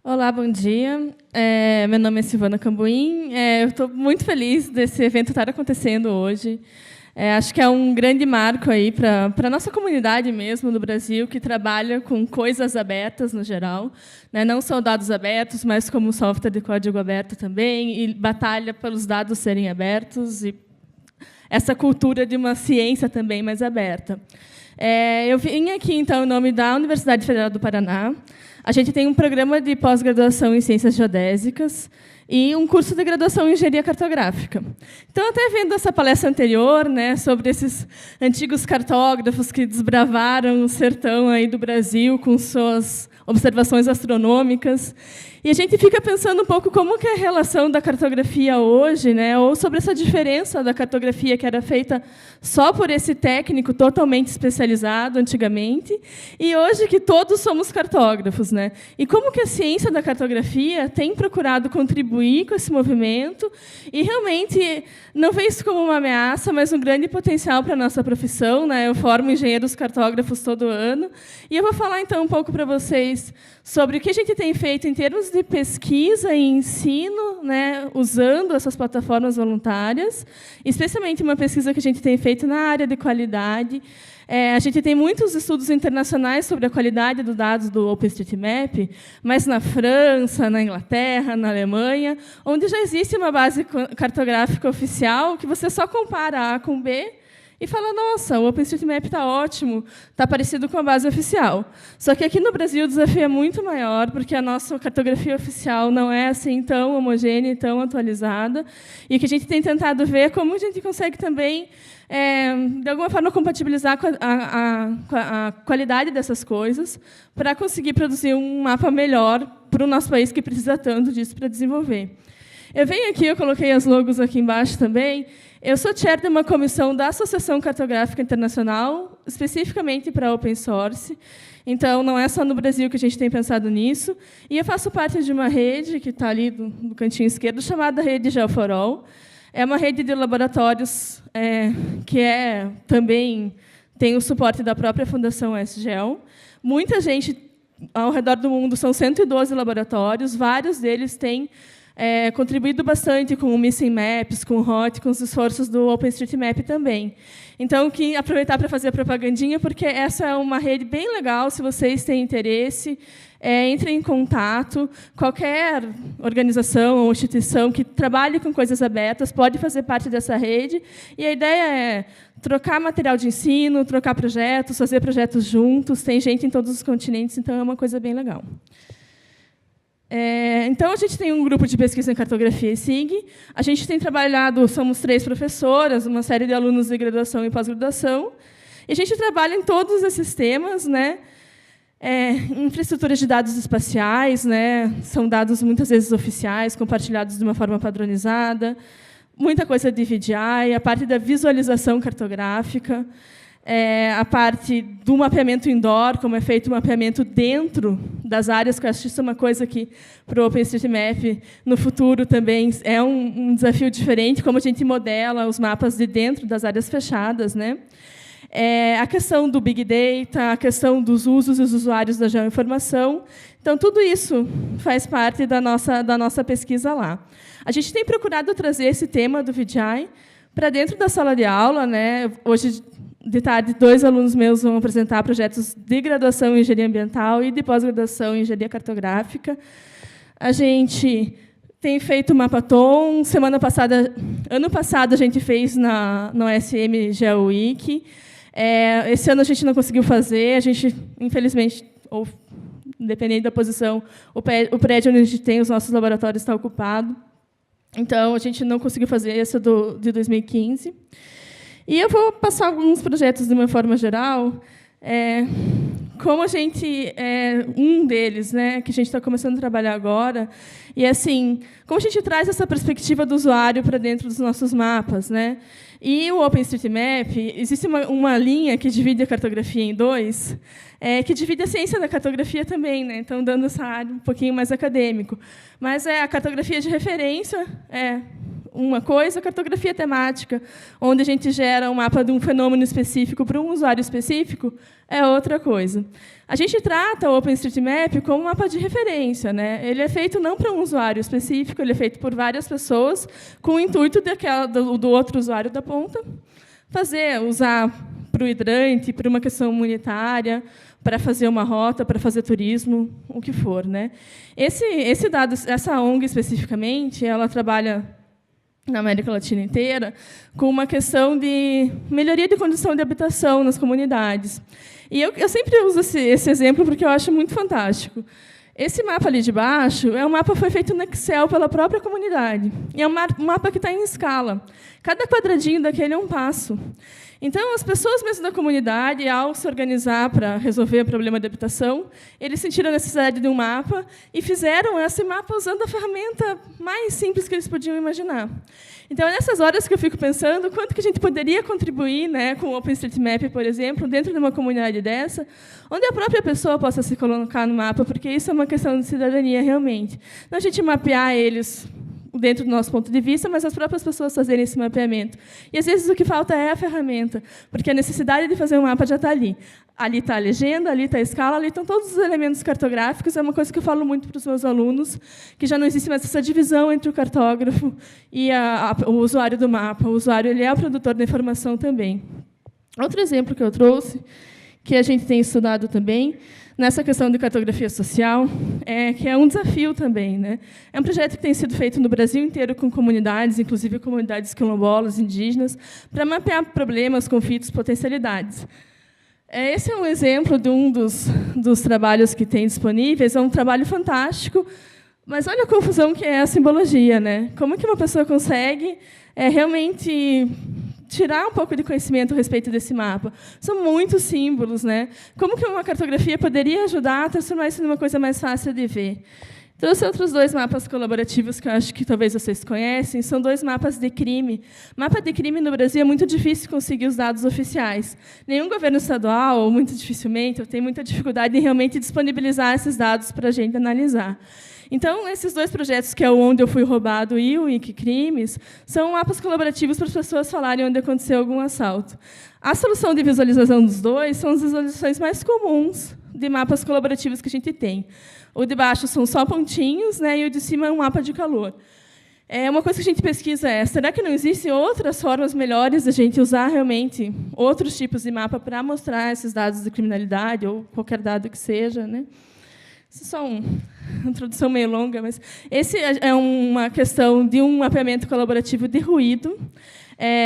Olá, bom dia. Meu nome é Silvana Cambuim. Eu estou muito feliz desse evento estar acontecendo hoje. Acho que é um grande marco aí para a nossa comunidade mesmo do Brasil, que trabalha com coisas abertas no geral, né? Não só dados abertos, mas como software de código aberto também, e batalha pelos dados serem abertos e essa cultura de uma ciência também mais aberta. Eu vim aqui, então, em nome da Universidade Federal do Paraná. A gente tem um programa de pós-graduação em Ciências Geodésicas e um curso de graduação em Engenharia Cartográfica. Então, até vendo essa palestra anterior, né, sobre esses antigos cartógrafos que desbravaram o sertão aí do Brasil com suas observações astronômicas, e a gente fica pensando um pouco como que é a relação da cartografia hoje, né, ou sobre essa diferença da cartografia que era feita só por esse técnico totalmente especializado antigamente, e hoje que todos somos cartógrafos, né? E como que a ciência da cartografia tem procurado contribuir com esse movimento e realmente não vê isso como uma ameaça, mas um grande potencial para a nossa profissão, né? Eu formo engenheiros cartógrafos todo ano, e eu vou falar então um pouco para vocês sobre o que a gente tem feito em termos de pesquisa e ensino, né, usando essas plataformas voluntárias, especialmente uma pesquisa que a gente tem feito na área de qualidade. A gente tem muitos estudos internacionais sobre a qualidade dos dados do OpenStreetMap, mas na França, na Inglaterra, na Alemanha, onde já existe uma base cartográfica oficial que você só compara A com B e fala, nossa, o OpenStreetMap está ótimo, está parecido com a base oficial. Só que aqui no Brasil o desafio é muito maior, porque a nossa cartografia oficial não é assim tão homogênea e tão atualizada, e que a gente tem tentado ver como a gente consegue também, de alguma forma, compatibilizar com a qualidade dessas coisas para conseguir produzir um mapa melhor para o nosso país, que precisa tanto disso para desenvolver. Eu venho aqui, eu coloquei as logos aqui embaixo também. Eu sou chair de uma comissão da Associação Cartográfica Internacional, especificamente para open source. Então, não é só no Brasil que a gente tem pensado nisso. E eu faço parte de uma rede, que está ali no cantinho esquerdo, chamada Rede Geo4All. É uma rede de laboratórios que também tem o suporte da própria Fundação SGEL. Muita gente ao redor do mundo, são 112 laboratórios, vários deles têm contribuído bastante com o Missing Maps, com o HOT, com os esforços do OpenStreetMap também. Então, aproveitar para fazer a propagandinha, porque essa é uma rede bem legal, se vocês têm interesse, entrem em contato. Qualquer organização ou instituição que trabalhe com coisas abertas pode fazer parte dessa rede, e a ideia é trocar material de ensino, trocar projetos, fazer projetos juntos, tem gente em todos os continentes, então é uma coisa bem legal. Então, a gente tem um grupo de pesquisa em cartografia e SIG. A gente tem trabalhado, somos 3 professoras, uma série de alunos de graduação e pós-graduação. E a gente trabalha em todos esses temas, né? Infraestruturas de dados espaciais, né? São dados, muitas vezes, oficiais, compartilhados de uma forma padronizada. Muita coisa de VDI, a parte da visualização cartográfica, a parte do mapeamento indoor, como é feito o mapeamento dentro das áreas, que eu acho que isso é uma coisa que, para o OpenStreetMap, no futuro, também é um desafio diferente, como a gente modela os mapas de dentro das áreas fechadas, né? A questão do Big Data, a questão dos usos e os usuários da geoinformação. Então, tudo isso faz parte da nossa pesquisa lá. A gente tem procurado trazer esse tema do VDI para dentro da sala de aula, né? Hoje, de tarde, 2 alunos meus vão apresentar projetos de graduação em engenharia ambiental e de pós-graduação em engenharia cartográfica. A gente tem feito o Mapathon. Ano passado, a gente fez no SM GeoWiki. Esse ano a gente não conseguiu fazer. A gente, infelizmente, ou dependendo da posição, o prédio onde a gente tem os nossos laboratórios está ocupado. Então, a gente não conseguiu fazer esse de 2015. E eu vou passar alguns projetos de uma forma geral. Como a gente um deles, né, que a gente está começando a trabalhar agora, e assim, como a gente traz essa perspectiva do usuário para dentro dos nossos mapas, né? E o OpenStreetMap, existe uma linha que divide a cartografia em 2, que divide a ciência da cartografia também, né? Então, dando essa área um pouquinho mais acadêmico. Mas a cartografia de referência, uma coisa, cartografia temática, onde a gente gera um mapa de um fenômeno específico para um usuário específico, é outra coisa. A gente trata o OpenStreetMap como um mapa de referência, né? Ele é feito não para um usuário específico, ele é feito por várias pessoas, com o intuito do outro usuário da ponta usar para o hidrante, para uma questão humanitária, para fazer uma rota, para fazer turismo, o que for, né? Esse dado, essa ONG especificamente, ela trabalha na América Latina inteira com uma questão de melhoria de condição de habitação nas comunidades. E eu sempre uso esse exemplo porque eu acho muito fantástico. Esse mapa ali de baixo é um mapa que foi feito no Excel pela própria comunidade. E é um mapa que está em escala. Cada quadradinho daquele é um passo. Então, as pessoas mesmo da comunidade, ao se organizar para resolver o problema de habitação, eles sentiram a necessidade de um mapa e fizeram esse mapa usando a ferramenta mais simples que eles podiam imaginar. Então, é nessas horas que eu fico pensando quanto que a gente poderia contribuir, né, com o OpenStreetMap, por exemplo, dentro de uma comunidade dessa, onde a própria pessoa possa se colocar no mapa, porque isso é uma questão de cidadania, realmente. Não a gente mapear eles dentro do nosso ponto de vista, mas as próprias pessoas fazerem esse mapeamento. E, às vezes, o que falta é a ferramenta, porque a necessidade de fazer um mapa já está ali. Ali está a legenda, ali está a escala, ali estão todos os elementos cartográficos. É uma coisa que eu falo muito para os meus alunos, que já não existe mais essa divisão entre o cartógrafo e o usuário do mapa. O usuário ele é o produtor da informação também. Outro exemplo que eu trouxe, que a gente tem estudado também, nessa questão de cartografia social, que é um desafio também, né? É um projeto que tem sido feito no Brasil inteiro com comunidades, inclusive comunidades quilombolas, indígenas, para mapear problemas, conflitos, potencialidades. Esse é um exemplo de um dos trabalhos que tem disponíveis. É um trabalho fantástico, mas olha a confusão que é a simbologia, né? Como que uma pessoa consegue realmente tirar um pouco de conhecimento a respeito desse mapa? São muitos símbolos, né? Como que uma cartografia poderia ajudar a transformar isso numa coisa mais fácil de ver? Trouxe outros 2 mapas colaborativos que eu acho que talvez vocês conhecem. São 2 mapas de crime. Mapa de crime no Brasil é muito difícil conseguir os dados oficiais. Nenhum governo estadual, ou muito dificilmente, tem muita dificuldade em realmente disponibilizar esses dados para a gente analisar. Então, esses 2 projetos, que é o Onde Eu Fui Roubado e o Wikicrimes, são mapas colaborativos para as pessoas falarem onde aconteceu algum assalto. A solução de visualização dos 2 são as visualizações mais comuns de mapas colaborativos que a gente tem. O de baixo são só pontinhos, né, e o de cima é um mapa de calor. Uma coisa que a gente pesquisa será que não existem outras formas melhores de a gente usar realmente outros tipos de mapa para mostrar esses dados de criminalidade ou qualquer dado que seja, né? Isso é só uma introdução meio longa, mas esse é uma questão de um mapeamento colaborativo de ruído,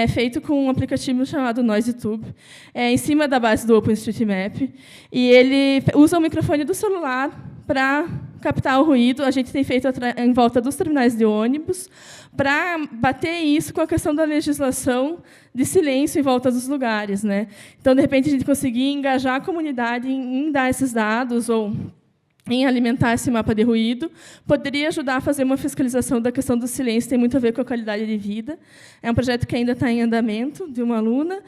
feito com um aplicativo chamado NoiseTube, em cima da base do OpenStreetMap, e ele usa o microfone do celular para captar o ruído. A gente tem feito em volta dos terminais de ônibus, para bater isso com a questão da legislação de silêncio em volta dos lugares, né? Então, de repente, a gente conseguir engajar a comunidade em dar esses dados ou em alimentar esse mapa de ruído, poderia ajudar a fazer uma fiscalização da questão do silêncio, tem muito a ver com a qualidade de vida. É um projeto que ainda está em andamento, de uma aluna.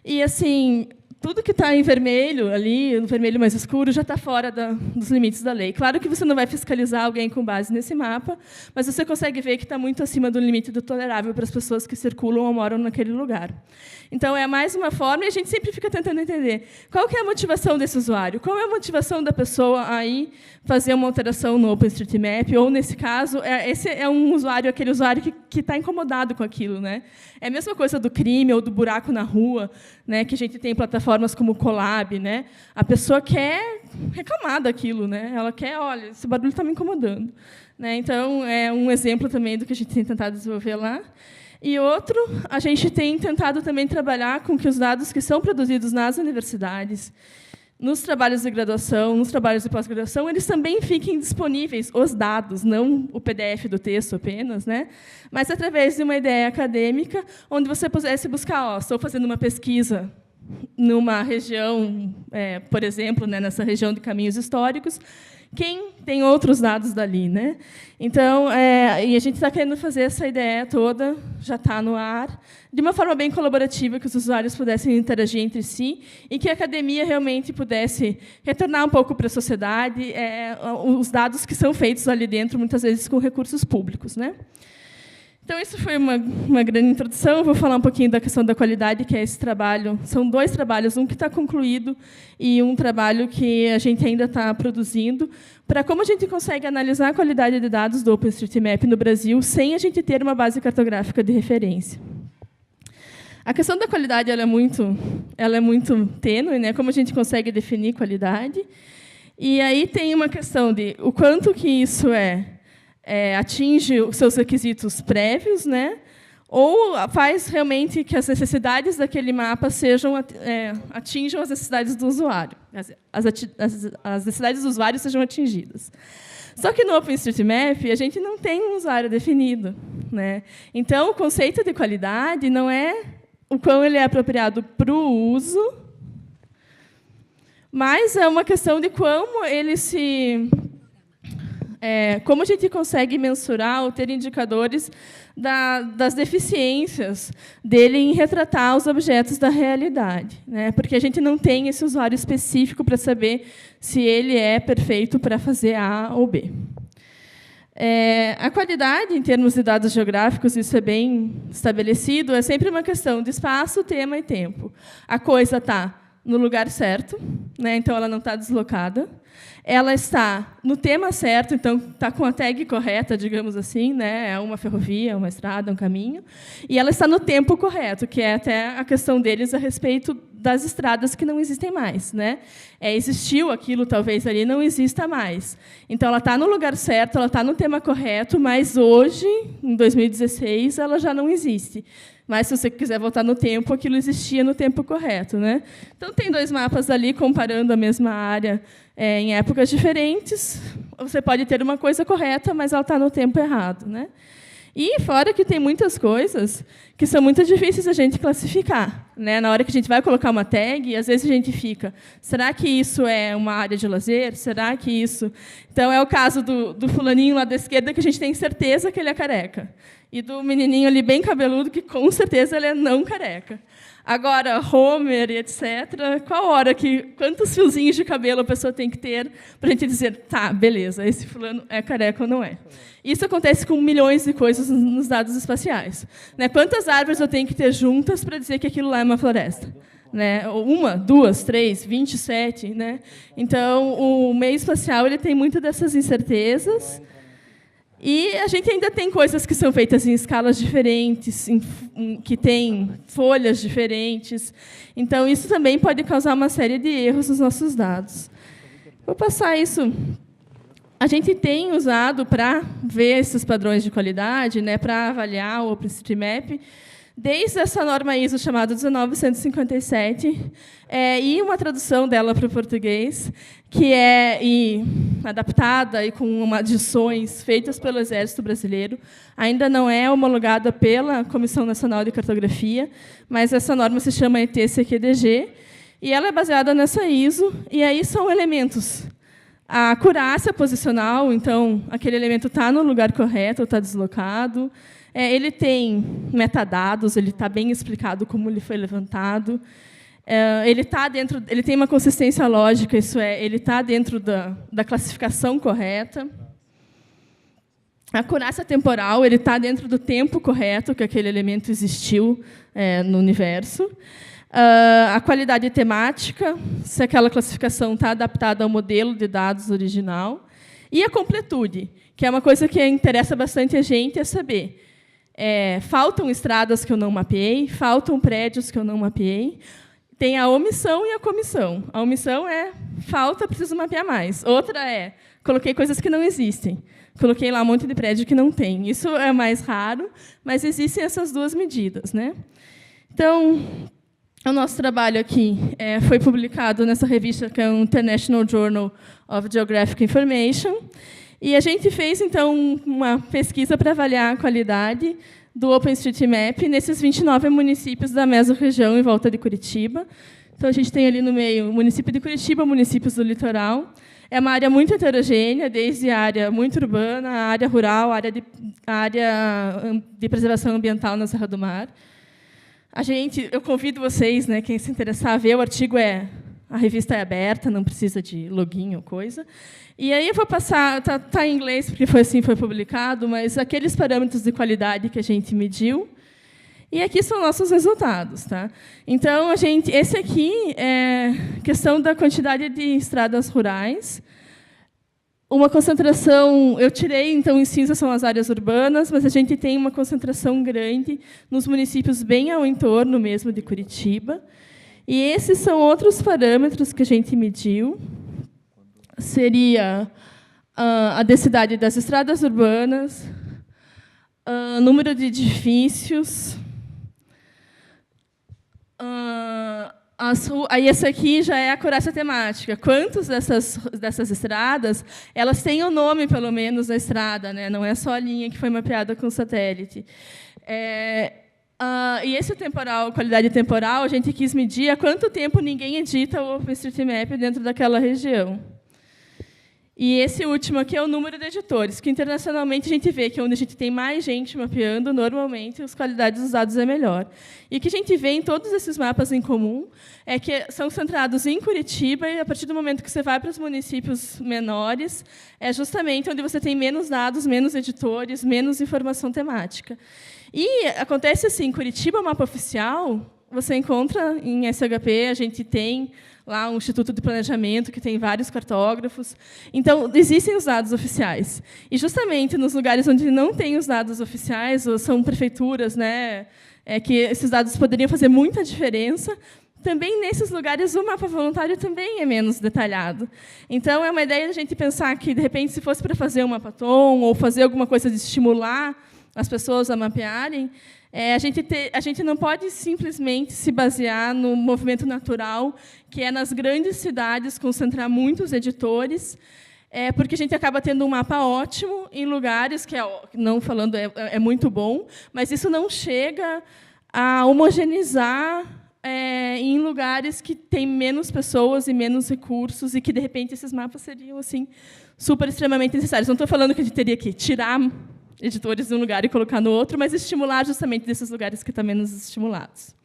E, assim, tudo que está em vermelho, ali, no vermelho mais escuro, já está fora dos limites da lei. Claro que você não vai fiscalizar alguém com base nesse mapa, mas você consegue ver que está muito acima do limite do tolerável para as pessoas que circulam ou moram naquele lugar. Então, é mais uma forma, e a gente sempre fica tentando entender qual que é a motivação desse usuário, qual é a motivação da pessoa aí fazer uma alteração no OpenStreetMap, ou, nesse caso, esse é um usuário, aquele usuário que está incomodado com aquilo, né? É a mesma coisa do crime ou do buraco na rua, né, que a gente tem plataformas como o Colab, né? A pessoa quer reclamar daquilo, né? Ela quer, olha, esse barulho está me incomodando, né? Então, é um exemplo também do que a gente tem tentado desenvolver lá. E outro, a gente tem tentado também trabalhar com que os dados que são produzidos nas universidades, nos trabalhos de graduação, nos trabalhos de pós-graduação, eles também fiquem disponíveis, os dados, não o PDF do texto apenas, né? Mas através de uma ideia acadêmica, onde você pudesse buscar, estou fazendo uma pesquisa numa região, por exemplo, né, nessa região de caminhos históricos, quem tem outros dados dali, né? Então, e a gente está querendo fazer essa ideia toda, já está no ar, de uma forma bem colaborativa, que os usuários pudessem interagir entre si e que a academia realmente pudesse retornar um pouco para a sociedade os dados que são feitos ali dentro, muitas vezes com recursos públicos, né? Então, isso foi uma grande introdução. Eu vou falar um pouquinho da questão da qualidade, que é esse trabalho. São 2 trabalhos, um que está concluído e um trabalho que a gente ainda está produzindo, para como a gente consegue analisar a qualidade de dados do OpenStreetMap no Brasil sem a gente ter uma base cartográfica de referência. A questão da qualidade ela é muito tênue, né? Como a gente consegue definir qualidade. E aí tem uma questão de o quanto que isso atinge os seus requisitos prévios, né? Ou faz realmente que as necessidades daquele mapa atinjam as necessidades do usuário, as necessidades do usuário sejam atingidas. Só que no OpenStreetMap a gente não tem um usuário definido, né? Então o conceito de qualidade não é o quão ele é apropriado para o uso, mas é uma questão de como ele como a gente consegue mensurar ou ter indicadores das deficiências dele em retratar os objetos da realidade, né? Porque a gente não tem esse usuário específico para saber se ele é perfeito para fazer A ou B. A qualidade, em termos de dados geográficos, isso é bem estabelecido, é sempre uma questão de espaço, tema e tempo. A coisa está no lugar certo, né? Então ela não está deslocada. Ela está no tema certo, então está com a tag correta, digamos assim, né? É uma ferrovia, uma estrada, um caminho. E ela está no tempo correto, que é até a questão deles a respeito das estradas que não existem mais, né? Existiu aquilo, talvez ali não exista mais. Então ela está no lugar certo, ela está no tema correto, mas hoje, em 2016, ela já não existe. Mas, se você quiser voltar no tempo, aquilo existia no tempo correto, né? Então, tem 2 mapas ali comparando a mesma área em épocas diferentes. Você pode ter uma coisa correta, mas ela está no tempo errado, né? E, fora que tem muitas coisas que são muito difíceis a gente classificar, né? Na hora que a gente vai colocar uma tag, às vezes a gente fica, será que isso é uma área de lazer? Será que isso... Então, é o caso do fulaninho lá da esquerda, que a gente tem certeza que ele é careca. E do menininho ali bem cabeludo, que com certeza ele é não careca. Agora, Homer, etc., quantos fiozinhos de cabelo a pessoa tem que ter para a gente dizer, tá, beleza, esse fulano é careca ou não é? Isso acontece com milhões de coisas nos dados espaciais, né? Quantas árvores eu tenho que ter juntas para dizer que aquilo lá é uma floresta? Né? 1, 2, 3, 27. Né? Então, o meio espacial ele tem muito dessas incertezas. E a gente ainda tem coisas que são feitas em escalas diferentes, que têm folhas diferentes. Então, isso também pode causar uma série de erros nos nossos dados. Vou passar isso. A gente tem usado para ver esses padrões de qualidade, né, para avaliar o OpenStreetMap, desde essa norma ISO chamada 19157, e uma tradução dela para o português, que é adaptada e com adições feitas pelo Exército Brasileiro. Ainda não é homologada pela Comissão Nacional de Cartografia, mas essa norma se chama ET-CQDG, e ela é baseada nessa ISO, e aí são elementos. A acurácia posicional, então, aquele elemento está no lugar correto ou está deslocado. Ele tem metadados, ele está bem explicado como ele foi levantado. Ele tem uma consistência lógica, isso é, ele está dentro da classificação correta. A acurácia temporal, ele está dentro do tempo correto que aquele elemento existiu no universo. A qualidade temática, se aquela classificação está adaptada ao modelo de dados original. E a completude, que é uma coisa que interessa bastante a gente, é saber. Faltam estradas que eu não mapeei, faltam prédios que eu não mapeei. Tem a omissão e a comissão. A omissão falta, preciso mapear mais. Outra coloquei coisas que não existem. Coloquei lá um monte de prédio que não tem. Isso é mais raro, mas existem essas 2 medidas, né? Então, o nosso trabalho aqui foi publicado nessa revista, que é o International Journal of Geographic Information, e a gente fez, então, uma pesquisa para avaliar a qualidade do OpenStreetMap nesses 29 municípios da mesorregião em volta de Curitiba. Então, a gente tem ali no meio o município de Curitiba, municípios do litoral. É uma área muito heterogênea, desde a área muito urbana, a área rural, a área de preservação ambiental na Serra do Mar. Eu convido vocês, né, quem se interessar, a ver. O artigo é A revista é aberta, não precisa de login ou coisa. E aí eu vou passar, tá em inglês, porque foi assim foi publicado, mas aqueles parâmetros de qualidade que a gente mediu. E aqui são nossos resultados, tá? Então esse aqui é questão da quantidade de estradas rurais. Uma concentração, eu tirei, então, em cinza são as áreas urbanas, mas a gente tem uma concentração grande nos municípios bem ao entorno mesmo de Curitiba. E esses são outros parâmetros que a gente mediu. Seria a densidade das estradas urbanas, número de edifícios. Aí esse aqui já é a acurácia temática. Quantas dessas estradas elas têm o nome, pelo menos, da estrada, né? Não é só a linha que foi mapeada com satélite. E esse temporal, qualidade temporal, a gente quis medir há quanto tempo ninguém edita o OpenStreetMap dentro daquela região. E esse último aqui é o número de editores, que internacionalmente a gente vê que onde a gente tem mais gente mapeando, normalmente as qualidades dos dados é melhor. E o que a gente vê em todos esses mapas em comum é que são centrados em Curitiba, e a partir do momento que você vai para os municípios menores, é justamente onde você tem menos dados, menos editores, menos informação temática. E acontece assim, Curitiba, o mapa oficial, você encontra em SHP, a gente tem lá um Instituto de Planejamento, que tem vários cartógrafos. Então, existem os dados oficiais. E, justamente, nos lugares onde não tem os dados oficiais, ou são prefeituras, né, que esses dados poderiam fazer muita diferença, também, nesses lugares, o mapa voluntário também é menos detalhado. Então, é uma ideia a gente pensar que, de repente, se fosse para fazer um mapatom ou fazer alguma coisa de estimular as pessoas a mapearem, a gente não pode simplesmente se basear no movimento natural, que é nas grandes cidades concentrar muitos editores, porque a gente acaba tendo um mapa ótimo em lugares que, não falando, é muito bom, mas isso não chega a homogeneizar em lugares que têm menos pessoas e menos recursos, e que, de repente, esses mapas seriam assim super extremamente necessários. Não estou falando que a gente teria que tirar editores de um lugar e colocar no outro, mas estimular justamente desses lugares que estão menos estimulados.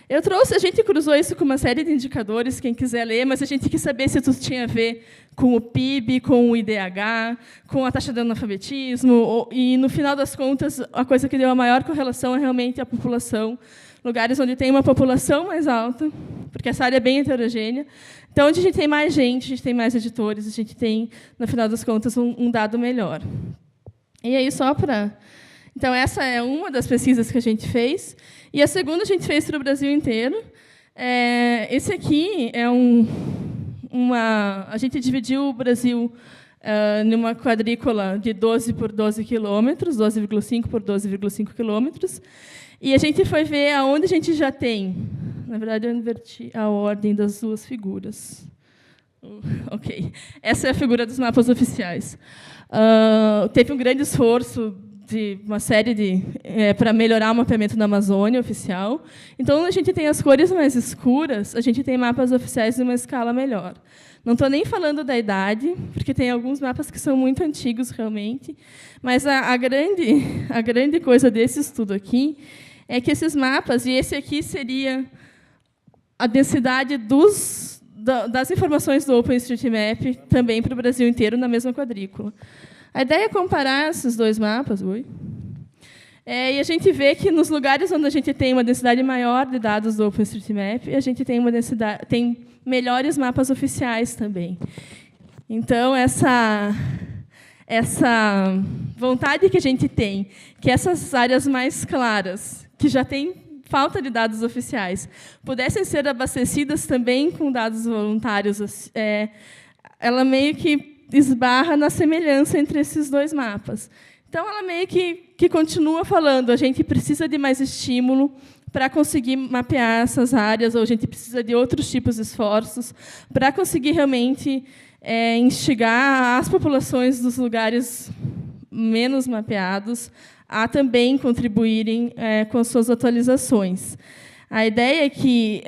A gente cruzou isso com uma série de indicadores, quem quiser ler, mas a gente quis saber se tudo tinha a ver com o PIB, com o IDH, com a taxa de analfabetismo, e, no final das contas, a coisa que deu a maior correlação é realmente a população. Lugares onde tem uma população mais alta, porque essa área é bem heterogênea. Então, onde a gente tem mais gente, a gente tem mais editores, a gente tem, no final das contas, um dado melhor. E aí, só para... Então, essa é uma das pesquisas que a gente fez. E a segunda a gente fez para o Brasil inteiro. Esse aqui é a gente dividiu o Brasil numa quadrícula de 12 por 12 quilômetros, 12,5 por 12,5 quilômetros. E a gente foi ver aonde a gente já tem. Na verdade, eu inverti a ordem das duas figuras. Ok. Essa é a figura dos mapas oficiais. Teve um grande esforço de uma série para melhorar o mapeamento da Amazônia oficial. Então, a gente tem as cores mais escuras, a gente tem mapas oficiais de uma escala melhor. Não estou nem falando da idade, porque tem alguns mapas que são muito antigos, realmente. Mas a grande coisa desse estudo aqui é que esses mapas, e esse aqui seria a densidade das informações do OpenStreetMap também para o Brasil inteiro, na mesma quadrícula. A ideia é comparar esses dois mapas. E a gente vê que, nos lugares onde a gente tem uma densidade maior de dados do OpenStreetMap, a gente tem melhores mapas oficiais também. Então, essa vontade que a gente tem, que essas áreas mais claras, que já têm falta de dados oficiais, pudessem ser abastecidas também com dados voluntários, ela meio que esbarra na semelhança entre esses dois mapas. Então, ela meio que continua falando, a gente precisa de mais estímulo para conseguir mapear essas áreas, ou a gente precisa de outros tipos de esforços para conseguir realmente instigar as populações dos lugares menos mapeados a também contribuírem com as suas atualizações. A ideia é que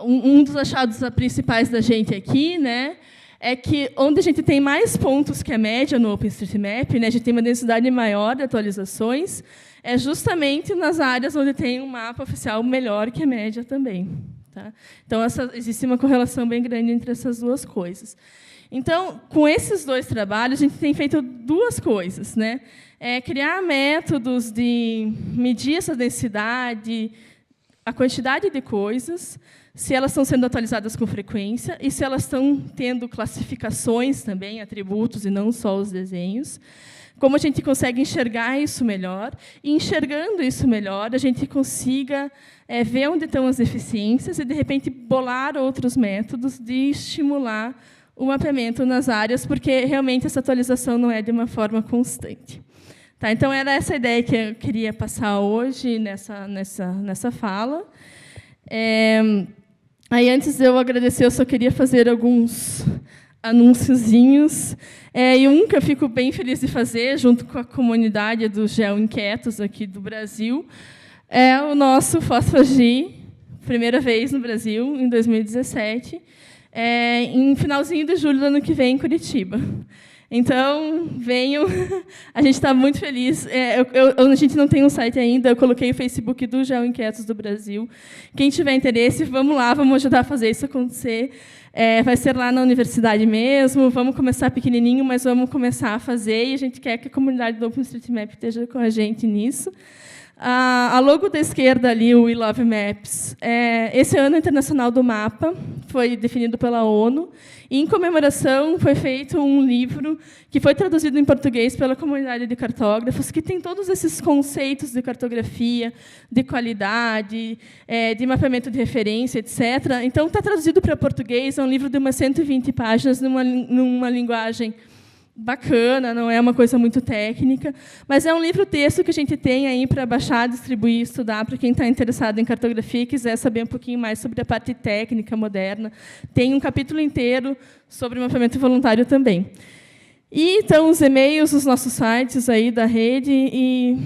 um dos achados principais da gente aqui, né, é que onde a gente tem mais pontos que a média no OpenStreetMap, né, a gente tem uma densidade maior de atualizações, é justamente nas áreas onde tem um mapa oficial melhor que a média também. Tá? Então, existe uma correlação bem grande entre essas duas coisas. Então, com esses dois trabalhos, a gente tem feito duas coisas, né? Criar métodos de medir essa densidade, a quantidade de coisas, se elas estão sendo atualizadas com frequência e se elas estão tendo classificações também, atributos, e não só os desenhos. Como a gente consegue enxergar isso melhor, e, enxergando isso melhor, a gente consiga ver onde estão as deficiências e, de repente, bolar outros métodos de estimular o mapeamento nas áreas, porque, realmente, essa atualização não é de uma forma constante. Tá, então, era essa a ideia que eu queria passar hoje nessa fala. Aí, antes de eu agradecer, eu só queria fazer alguns anunciozinhos. E um que eu fico bem feliz de fazer, junto com a comunidade dos GeoInquietos aqui do Brasil, é o nosso FOSFAGI, primeira vez no Brasil, em 2017, em finalzinho de julho do ano que vem, em Curitiba. Então, venham. A gente está muito feliz. A gente não tem um site ainda, eu coloquei o Facebook do GeoInquietos do Brasil. Quem tiver interesse, vamos lá, vamos ajudar a fazer isso acontecer. Vai ser lá na universidade mesmo, vamos começar pequenininho, mas vamos começar a fazer, e a gente quer que a comunidade do OpenStreetMap esteja com a gente nisso. A logo da esquerda ali, o We Love Maps, esse Ano Internacional do Mapa, foi definido pela ONU, e, em comemoração, foi feito um livro que foi traduzido em português pela comunidade de cartógrafos, que tem todos esses conceitos de cartografia, de qualidade, de mapeamento de referência, etc. Então, está traduzido para português, é um livro de umas 120 páginas, numa linguagem bacana, não é uma coisa muito técnica, mas é um livro-texto que a gente tem aí para baixar, distribuir, estudar, para quem está interessado em cartografia e quiser saber um pouquinho mais sobre a parte técnica moderna. Tem um capítulo inteiro sobre mapeamento voluntário também. E, então, os e-mails, os nossos sites aí da rede, e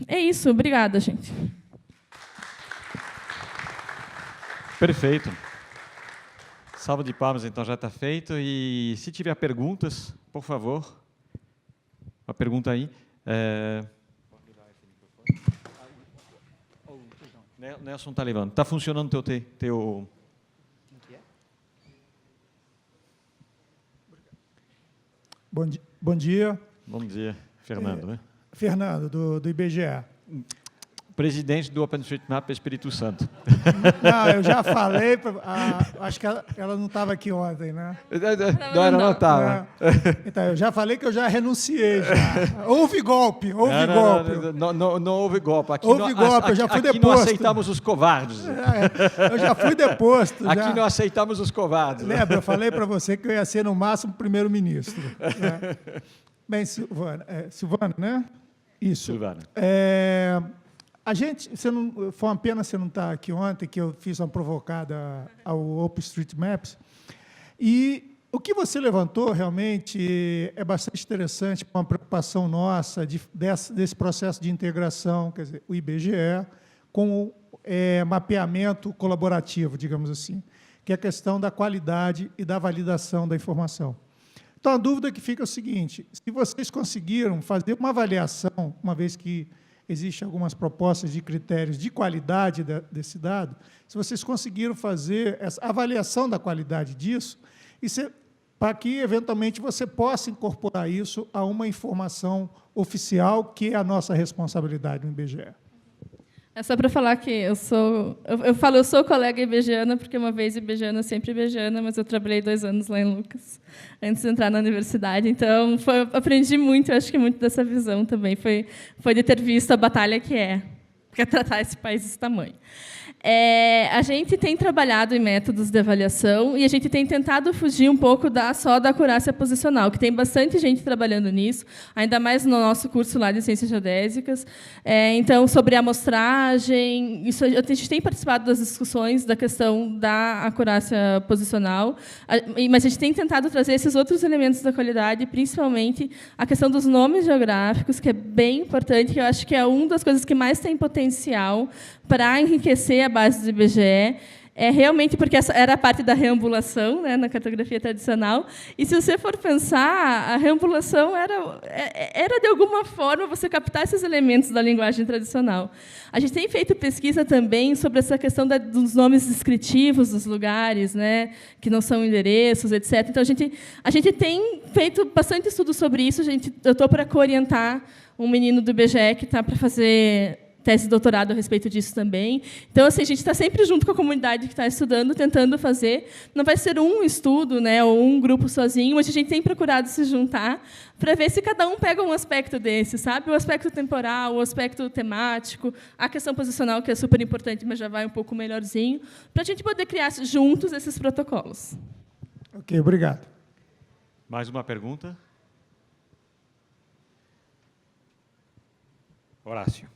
é isso. Obrigada, gente. Perfeito. Salva de palmas, então, já está feito. E, se tiver perguntas, por favor, uma pergunta aí. Nelson está levando. Está funcionando o teu... Bom dia. Bom dia, Fernando. Né? Fernando, do IBGE. Presidente do OpenStreetMap Espírito Santo. Não, eu já falei, acho que ela não estava aqui ontem, né? Não estava. Então, eu já falei que eu já renunciei. Já. Houve golpe, houve golpe. Não houve golpe. Aqui houve golpe, eu já fui deposto. Aqui não aceitamos os covardes. Eu já fui deposto. Aqui não aceitamos os covardes. Lembra, eu falei para você que eu ia ser, no máximo, primeiro-ministro. Né? Bem, Silvana, né? Isso. Silvana. A gente, foi uma pena você não estar aqui ontem, que eu fiz uma provocada ao OpenStreetMaps. E o que você levantou realmente é bastante interessante, uma preocupação nossa desse processo de integração, quer dizer, o IBGE, com o mapeamento colaborativo, digamos assim, que é a questão da qualidade e da validação da informação. Então, a dúvida que fica é o seguinte: se vocês conseguiram fazer uma avaliação, uma vez que existem algumas propostas de critérios de qualidade desse dado, se vocês conseguiram fazer essa avaliação da qualidade disso, para que, eventualmente, você possa incorporar isso a uma informação oficial, que é a nossa responsabilidade no IBGE. É só para falar que eu sou colega IBGeana, porque uma vez IBGeana, sempre IBGeana, mas eu trabalhei 2 anos lá em Lucas, antes de entrar na universidade. Então, aprendi muito, eu acho que muito dessa visão também foi de ter visto a batalha que é tratar esse país desse tamanho. A gente tem trabalhado em métodos de avaliação e a gente tem tentado fugir um pouco só da acurácia posicional, que tem bastante gente trabalhando nisso, ainda mais no nosso curso lá de Ciências Geodésicas. Então, sobre a amostragem, a gente tem participado das discussões da questão da acurácia posicional, mas a gente tem tentado trazer esses outros elementos da qualidade, principalmente a questão dos nomes geográficos, que é bem importante, que eu acho que é uma das coisas que mais tem potencial para enriquecer a base do IBGE. é realmente porque essa era a parte da reambulação, né, na cartografia tradicional. E, se você for pensar, a reambulação era, de alguma forma, você captar esses elementos da linguagem tradicional. A gente tem feito pesquisa também sobre essa questão dos nomes descritivos dos lugares, né, que não são endereços, etc. Então, a gente tem feito bastante estudo sobre isso. Eu estou para coorientar um menino do IBGE que está para fazer tese de doutorado a respeito disso também. Então, assim, a gente está sempre junto com a comunidade que está estudando, tentando fazer. Não vai ser um estudo, né, ou um grupo sozinho, mas a gente tem procurado se juntar para ver se cada um pega um aspecto desse, sabe? O aspecto temporal, o aspecto temático, a questão posicional, que é super importante, mas já vai um pouco melhorzinho, para a gente poder criar juntos esses protocolos. Ok, obrigado. Mais uma pergunta? Horácio.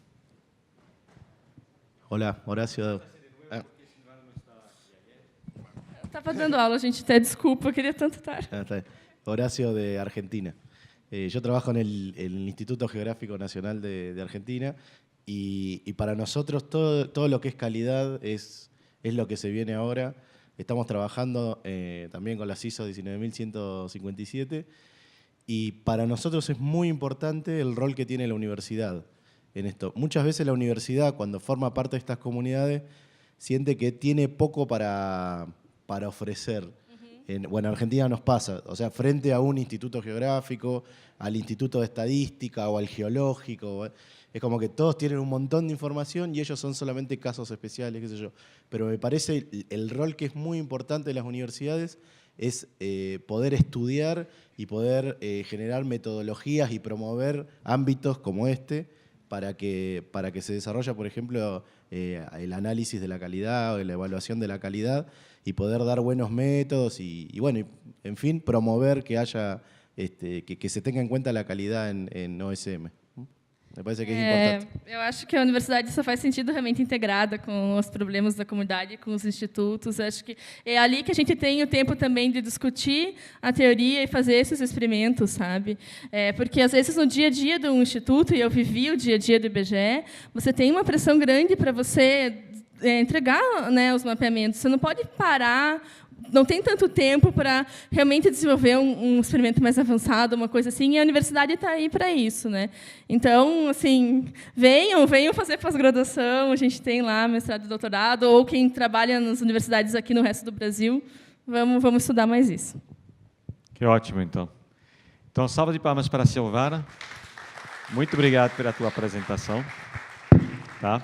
Hola, Horacio. Estava dando aula, gente, até desculpa, eu quería tanto estar. Está bien. Horacio de Argentina. Yo trabajo en el Instituto Geográfico Nacional de Argentina y para nosotros todo lo que es calidad es lo que se viene ahora. Estamos trabajando también con las ISO 19157 y para nosotros es muy importante el rol que tiene la universidad en esto. Muchas veces la universidad, cuando forma parte de estas comunidades, siente que tiene poco para ofrecer. Bueno, en Argentina nos pasa, o sea, frente a un instituto geográfico, al instituto de estadística o al geológico, es como que todos tienen un montón de información y ellos son solamente casos especiales, qué sé yo. Pero me parece el rol que es muy importante de las universidades es poder estudiar y poder generar metodologías y promover ámbitos como este para que se desarrolle, por ejemplo, el análisis de la calidad o la evaluación de la calidad y poder dar buenos métodos y bueno, en fin, promover que haya que se tenga en cuenta la calidad en OSM. Me parece que é importante. Eu acho que a universidade só faz sentido realmente integrada com os problemas da comunidade, com os institutos. Acho que é ali que a gente tem o tempo também de discutir a teoria e fazer esses experimentos, sabe? Porque, às vezes, no dia a dia do instituto, e eu vivi o dia a dia do IBGE, você tem uma pressão grande para você entregar, né, os mapeamentos. Você não pode parar, não tem tanto tempo para realmente desenvolver um experimento mais avançado, uma coisa assim, e a universidade está aí para isso, né? Então, assim, venham fazer pós-graduação, a gente tem lá mestrado e doutorado, ou quem trabalha nas universidades aqui no resto do Brasil, vamos estudar mais isso. Que ótimo, então. Então, salva de palmas para a Silvana. Muito obrigado pela tua apresentação. Tá?